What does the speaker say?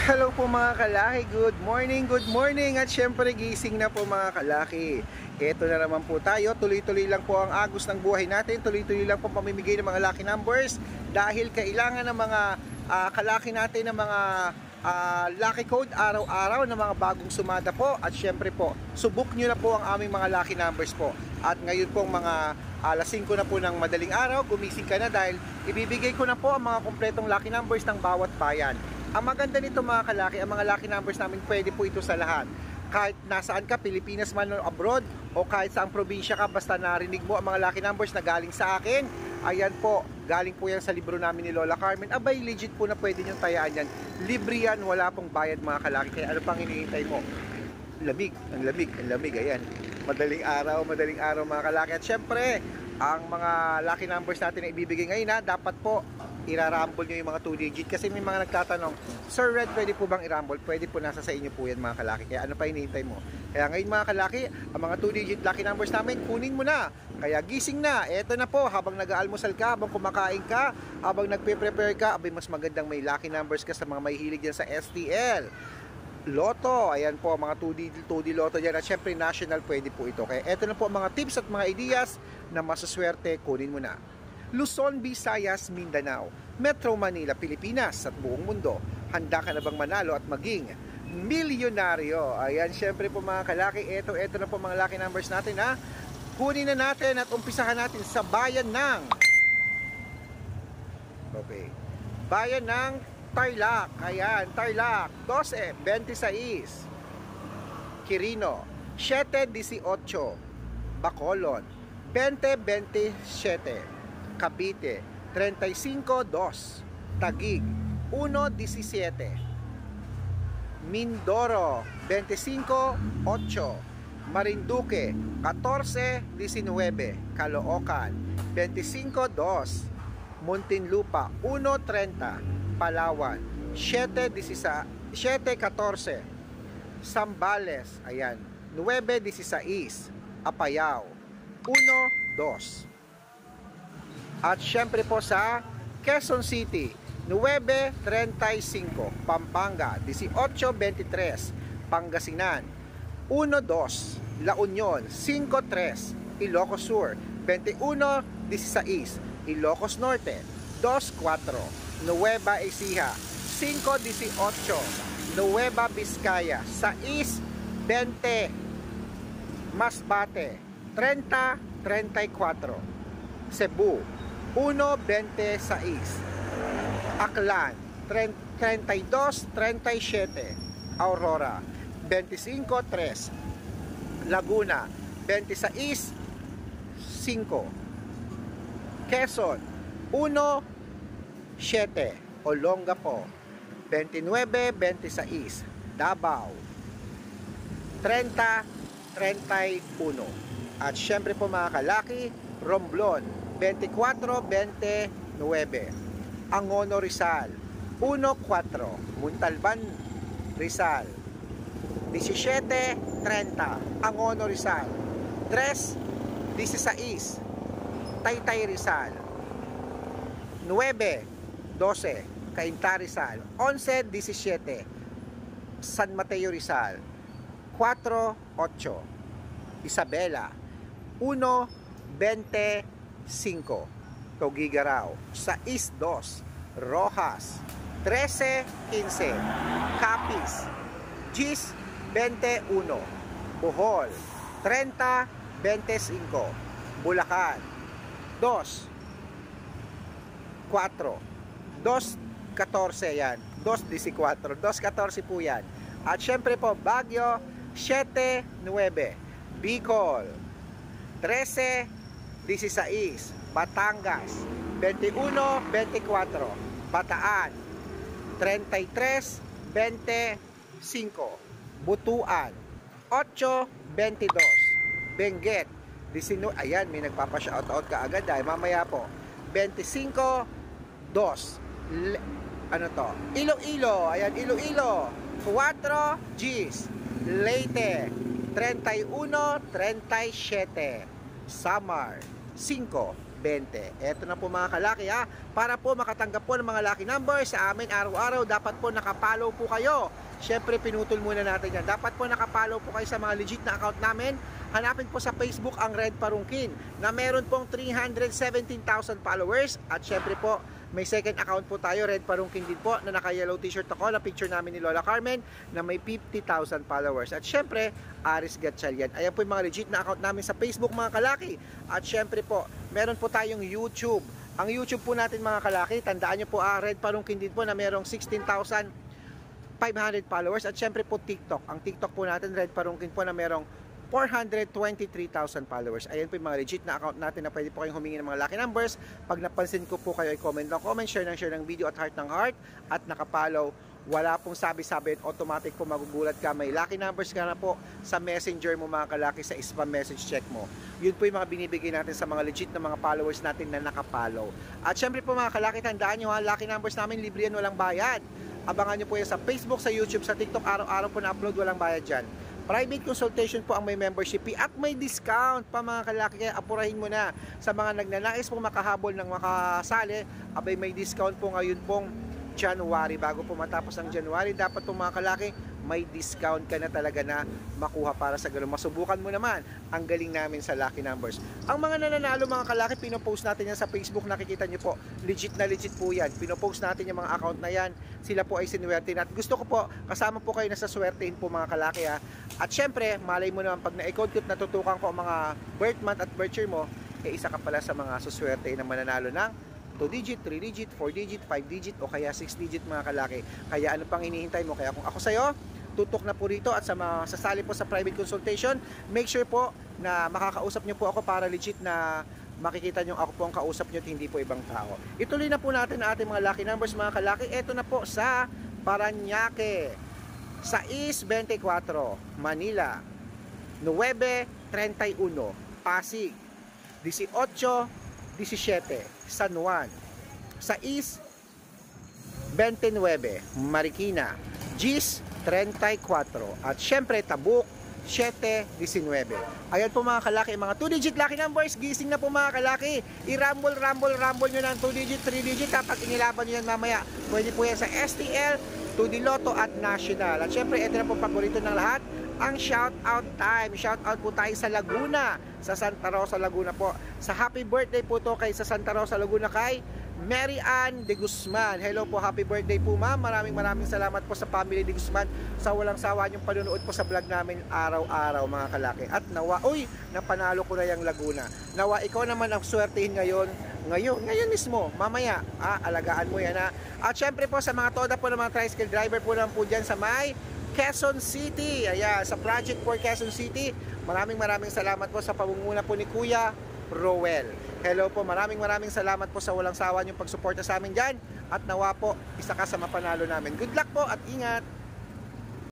Hello po mga kalaki, good morning at syempre gising na po mga kalaki. Ito na naman po tayo, tuloy-tuloy lang po ang agos ng buhay natin, tuloy-tuloy lang po pamimigay ng mga lucky numbers dahil kailangan ng mga kalaki natin ng mga lucky code araw-araw ng mga bagong sumada po. At syempre po, subok nyo na po ang aming mga lucky numbers po. At ngayon pong mga alas 5 na po ng madaling araw, gumising ka na dahil ibibigay ko na po ang mga kompletong lucky numbers ng bawat bayan. Ang maganda nito mga kalaki, ang mga lucky numbers namin pwede po ito sa lahat. Kahit nasaan ka, Pilipinas man o abroad, o kahit saang probinsya ka, basta narinig mo ang mga lucky numbers na galing sa akin, ayan po, galing po yan sa libro namin ni Lola Carmen. Abay, legit po na pwede nyo tayaan yan. Libre yan, wala pong bayad mga kalaki. Kaya ano pang hinihintay mo? Lamig, ang lamig, ayan. Madaling araw mga kalaki. At syempre, ang mga lucky numbers natin na ibibigay ngayon na dapat po irarumble nyo yung mga 2 digit kasi may mga nagtatanong, Sir Red, pwede po bang irumble? Pwede po, nasa sa inyo po yan mga kalaki. Kaya ano pa hinihintay mo? Kaya ngayon mga kalaki, ang mga 2 digit lucky numbers namin, kunin mo na. Kaya gising na, eto na po, habang nag-aalmusal ka, habang kumakain ka, habang nagpe-prepare ka, abay mas magandang may lucky numbers ka sa mga may hilig dyan sa STL. Lotto, ayan po, mga 2D Lotto dyan. At syempre national pwede po ito. Kaya eto na po mga tips at mga ideas na masaswerte, kunin mo na. Luzon, Visayas, Mindanao, Metro Manila, Pilipinas at buong mundo. Handa ka na bang manalo at maging milyonaryo? Ayan, syempre po mga kalaki, eto na po mga lucky numbers natin ha. Kunin na natin at umpisahan natin sa bayan ng bayan ng Tarlac. Ayan, Tarlac, 12, 26. Quirino, 7, 18. Bacolod, 20, 27. Cavite, 35-2. Taguig, 1-17. Mindoro, 25-8. Marinduque, 14-19. Caloocan, 25-2. Muntinlupa, 1-30. Palawan, 7-14. Zambales, ayan, 9-16. Apayao, 1-2. At syempre po sa Quezon City, 9-35. Pampanga, 18-23. Pangasinan, 1-2. La Union, 5-3. Ilocos Sur, 21-16. Ilocos Norte, 2-4. Nueva Ecija, 5-18. Nueva Vizcaya, 6-20. Masbate, 30-34. Cebu, 1-26. Aklan, 32-37. Aurora, 25-3. Laguna, 26-5. Quezon, 1-7. Olongapo, 29-26. Davao, 30-31. At syempre po mga kalaki, Romblon, 24-29. Angono, Rizal, 1-4. Montalban, Rizal, 17-30. Angono, Rizal, 3-16. Taytay, Rizal, 9-12. Cainta, Rizal, 11-17. San Mateo, Rizal, 4-8. Isabela, 1-25. Tugigaraw, 6-2. Rojas, 13-15. Capiz, 10-21. Bohol, 30-25. Bulacan, 2-4. 2-14 yan. 2-14. 2-14 po yan. At syempre po, Baguio, 7-9. Bicol, 13-16. Batangas, 21-24. Bataan, 33-25. Butuan, 8-22. Benguet, 19. Ayan, may nagpapa-shoutout ka agad dahil mamaya po. 25-2. Ano to? Iloilo, ayan, Iloilo, 4 Gs. Leyte, 31-37. Samar, 5. 20. Eto na po mga kalaki ha. Para po makatanggap po ng mga lucky numbers sa amin araw-araw, dapat po nakapollow po kayo. Syempre pinutol muna natin yan. Dapat po nakapollow po kayo sa mga legit na account namin. Hanapin po sa Facebook ang Red Parungkin na meron pong 317,000 followers. At syempre po may second account po tayo, Red Parungkin din po, na naka-yellow t-shirt ako, na picture namin ni Lola Carmen, na may 50,000 followers. At syempre, Aris Gatchalian. Ayan po yung mga legit na account namin sa Facebook mga kalaki. At syempre po, meron po tayong YouTube. Ang YouTube po natin mga kalaki, tandaan nyo po, Red Parungkin din po na merong 16,500 followers. At syempre po TikTok. Ang TikTok po natin, Red Parungkin po na merong 423,000 followers. Ayan po yung mga legit na account natin na pwede po kayong humingi ng mga lucky numbers. Pag napansin ko po kayo ay comment ng comment, share ng video at heart ng heart at nakapollow. Wala pong sabi-sabi at automatic po magugulat ka. May lucky numbers ka na po sa messenger mo mga kalaki, sa spam message check mo. Yun po yung mga binibigay natin sa mga legit na mga followers natin na nakapollow. At syempre po mga kalaki, tandaan nyo ha, lucky numbers namin libre yan, walang bayad. Abangan nyo po yan sa Facebook, sa YouTube, sa TikTok, araw-araw po na-upload, walang bayad dyan. Private consultation po ang may membership fee at may discount pa mga kalaki, kaya apurahin mo na. Sa mga nagnanais pong makahabol ng makasali, abay may discount po ngayon pong January. Bago po matapos ang January, dapat po mga kalaki, may discount ka na talaga na makuha para sa ganun. Masubukan mo naman ang galing namin sa lucky numbers. Ang mga nananalo mga kalaki, pinopost natin yan sa Facebook, nakikita nyo po, legit na legit po yan. Pinopost natin yung mga account na yan, sila po ay sinuwerte na. At gusto ko po, kasama po kayo na sa swertein po mga kalaki ha. At syempre, malay mo naman pag na-i-code natutukan ko ang mga birth month at birth year mo, isa ka pala sa mga suswerte na mananalo ng 2 digit, 3 digit, 4 digit, 5 digit o kaya 6 digit mga kalaki. Kaya ano pang hinihintay mo? Kaya kung ako sa'yo, tutok na po rito at sa sasali po sa private consultation, make sure po na makakausap nyo po ako para legit na makikita nyo ako po ang kausap nyo at hindi po ibang tao. Ituloy na po natin ang ating mga lucky numbers mga kalaki. Ito na po sa Parañaque, 624, Manila, 931, Pasig, 18-17, San Juan, 6-29, Marikina, Gis 34, at syempre Tabuk 7-19. Ayan po mga kalaki, mga 2-digit lucky numbers. Gising na po mga kalaki. I-rumble nyo ng 2-digit, 3-digit kapag inilaban nyo yan mamaya. Pwede po yan sa STL, 2D Lotto at National. At syempre ito na po paborito ng lahat, ang shout out time. Shout out po tayo sa Laguna, sa Santa Rosa, Laguna po. Sa happy birthday po to kay sa Santa Rosa, Laguna kay Mary Ann de Guzman. Hello po, happy birthday po ma'am. Maraming salamat po sa family de Guzman sa walang sawa niyong panunood po sa vlog namin araw-araw mga kalaki. At nawa, napanalo ko na yung Laguna. Nawa, ikaw naman ang swertihin ngayon mismo, mamaya, alagaan mo yan ha. At syempre po sa mga toda po ng mga tricycle driver po naman po dyan sa may Quezon City, ayan, sa Project for Quezon City, maraming salamat po sa pamumuno po ni Kuya Rowell. Hello po, maraming salamat po sa walang sawa niyong pagsuporta sa amin dyan. At nawa po, isa ka sa mapanalo namin. Good luck po at ingat!